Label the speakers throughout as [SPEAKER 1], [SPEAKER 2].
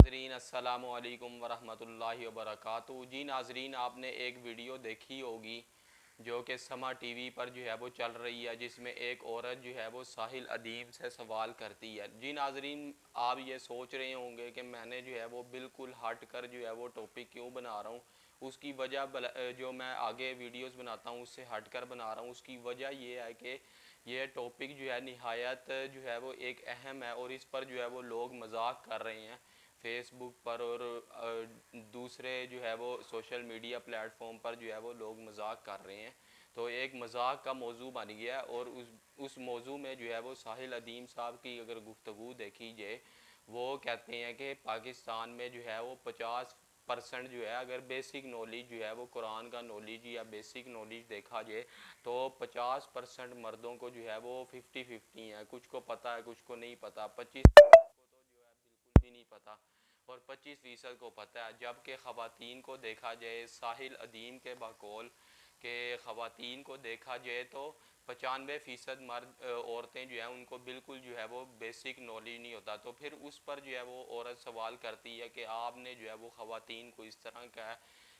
[SPEAKER 1] नाजरीन अस्सलामु अलैकुम वरहमतुल्लाहि वबरकातुहू। जी नाजरीन, आपने एक वीडियो देखी होगी जो कि समा टीवी पर जो है वो चल रही है, जिसमें एक औरत जो है वो साहिल अदीम से सवाल करती है। जी नाजरीन, आप ये सोच रहे होंगे कि मैंने जो है वो बिल्कुल हट कर जो है वो टॉपिक क्यों बना रहा हूँ। उसकी वजह जो मैं आगे वीडियोस बनाता हूँ उससे हट कर बना रहा हूँ। उसकी वजह ये है कि ये टॉपिक जो है निहायत जो है वो एक अहम है और इस पर जो है वो लोग मजाक कर रहे हैं फेसबुक पर, और दूसरे जो है वो सोशल मीडिया प्लेटफॉर्म पर जो है वो लोग मजाक कर रहे हैं। तो एक मजाक का मौजू बन गया और उस मौजू में जो है वो साहिल अदीम साहब की अगर गुफ्तगू देखी जाए, वो कहते हैं कि पाकिस्तान में जो है वो 50% जो है, अगर बेसिक नॉलेज जो है वो कुरान का नॉलेज या बेसिक नॉलेज देखा जाए तो 50% मर्दों को जो है वो 50-50 है। कुछ को पता है, कुछ को नहीं पता। 25% को तो जो है बिल्कुल भी नहीं पता और 25% को पता है। जबकि ख़वातीन को देखा जाए, साहिल अदीम के बकौल के ख़वातीन को देखा जाए तो 95% मर्द औरतें जो हैं उनको बिल्कुल जो है वो बेसिक नॉलेज नहीं होता। तो फिर उस पर जो है वो औरत सवाल करती है कि आपने जो है वो ख़वातीन को इस तरह का है,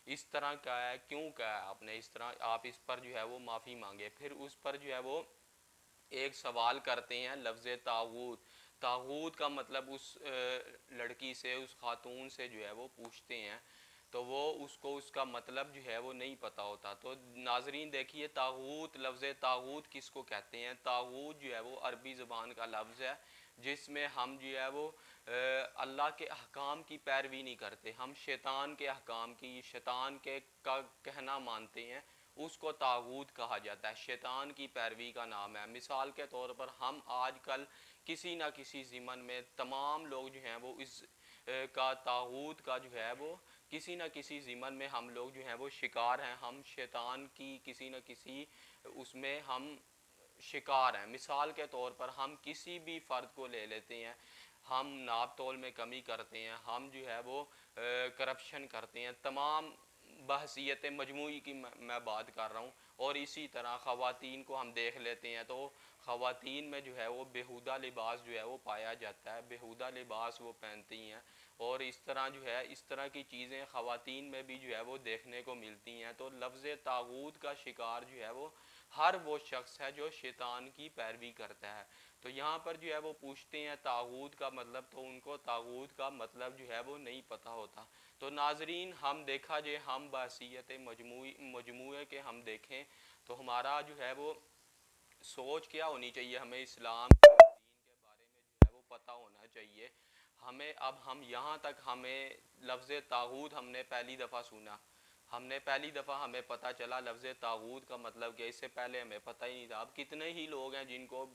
[SPEAKER 1] इस तरह का है, क्यों कहा है आपने इस तरह, आप इस पर जो है वो माफ़ी मांगे। फिर उस पर जो है वो एक सवाल करते हैं लफ्ज़ तागूत। तागूत का मतलब उस लड़की से, उस खातून से जो है वो पूछते हैं, तो वो उसको उसका मतलब जो है वो नहीं पता होता। तो नाजरीन देखिए, तागूत, लफ्ज़ तागूत किसको कहते हैं। तागूत जो है वो अरबी ज़बान का लफ्ज़ है जिसमें हम जो है वो अल्लाह के अहकाम की पैरवी नहीं करते, हम शैतान के अहकाम की, शैतान के का कहना मानते हैं, उसको तागूत कहा जाता है। शैतान की पैरवी का नाम है। मिसाल के तौर पर हम आजकल किसी ना किसी ज़िमन में तमाम लोग जो हैं वो इस का तागूत का जो है वो किसी न किसी ज़िमन में हम लोग जो हैं वो शिकार हैं। हम शैतान की किसी न किसी उसमें हम शिकार हैं। मिसाल के तौर पर हम किसी भी फ़र्द को ले लेते हैं, हम नाप तोल में कमी करते हैं, हम जो है वो करप्शन करते हैं, तमाम बहसीत मजमूई की मैं बात कर रहा हूँ। और इसी तरह ख़वातीन को हम देख लेते हैं तो ख़वातीन में जो है वो बेहुदा लिबास जो है वो पाया जाता है, बेहुदा लिबास वो पहनती हैं और इस तरह जो है, इस तरह की चीज़ें ख़वातीन में भी जो है वो देखने को मिलती हैं। तो लफ्ज़ तागूत का शिकार जो है वो हर वो शख्स है जो शैतान की पैरवी करता है। तो यहाँ पर जो है वो पूछते हैं तागूत का मतलब, तो उनको तागूत का मतलब जो है वो नहीं पता होता। तो नाजरीन, हम देखा जाए, हम बहसीत मजमूए के हम देखें तो हमारा जो है वो सोच क्या होनी चाहिए, हमें इस्लाम के और दीन के बारे में जो है वो पता होना चाहिए हमें। अब हम यहाँ तक, हमें लफ्ज़ तागूत हमने पहली दफ़ा सुना, हमने पहली दफ़ा हमें पता चला लफ्ज़ तागूत का मतलब क्या। इससे पहले हमें पता ही नहीं था। अब कितने ही लोग हैं जिनको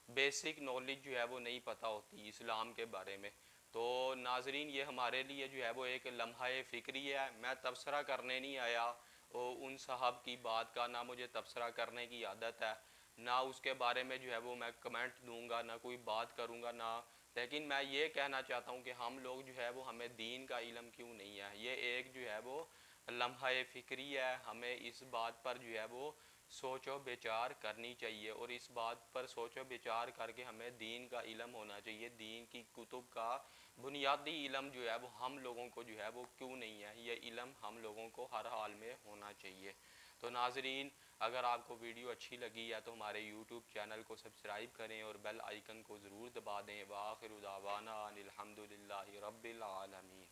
[SPEAKER 1] बेसिक नॉलेज जो है वो नहीं पता होती इस्लाम के बारे में। तो नाजरीन, ये हमारे लिए जो है वो एक लम्हा फ़िक्री है। मैं तबसरा करने नहीं आया उन साहब की बात का, ना मुझे तबसरा करने की आदत है, ना उसके बारे में जो है वो मैं कमेंट दूंगा, ना कोई बात करूंगा ना। लेकिन मैं ये कहना चाहता हूँ कि हम लोग जो है वो, हमें दीन का इल्म क्यों नहीं है। ये एक जो है वो लम्हा फ़िक्री है। हमें इस बात पर जो है वो सोचो विचार करनी चाहिए और इस बात पर सोचो विचार करके हमें दीन का इल्म होना चाहिए। दीन की कुतुब का बुनियादी इल्म जो है वो हम लोगों को जो है वो क्यों नहीं है, ये इल्म हम लोगों को हर हाल में होना चाहिए। तो नाजरीन, अगर आपको वीडियो अच्छी लगी है तो हमारे यूट्यूब चैनल को सब्सक्राइब करें और बेल आइकन को ज़रूर दबा दें। व आखिर दावाना अनिल हम्दुलिल्लाहि रब्बिल आलमीन।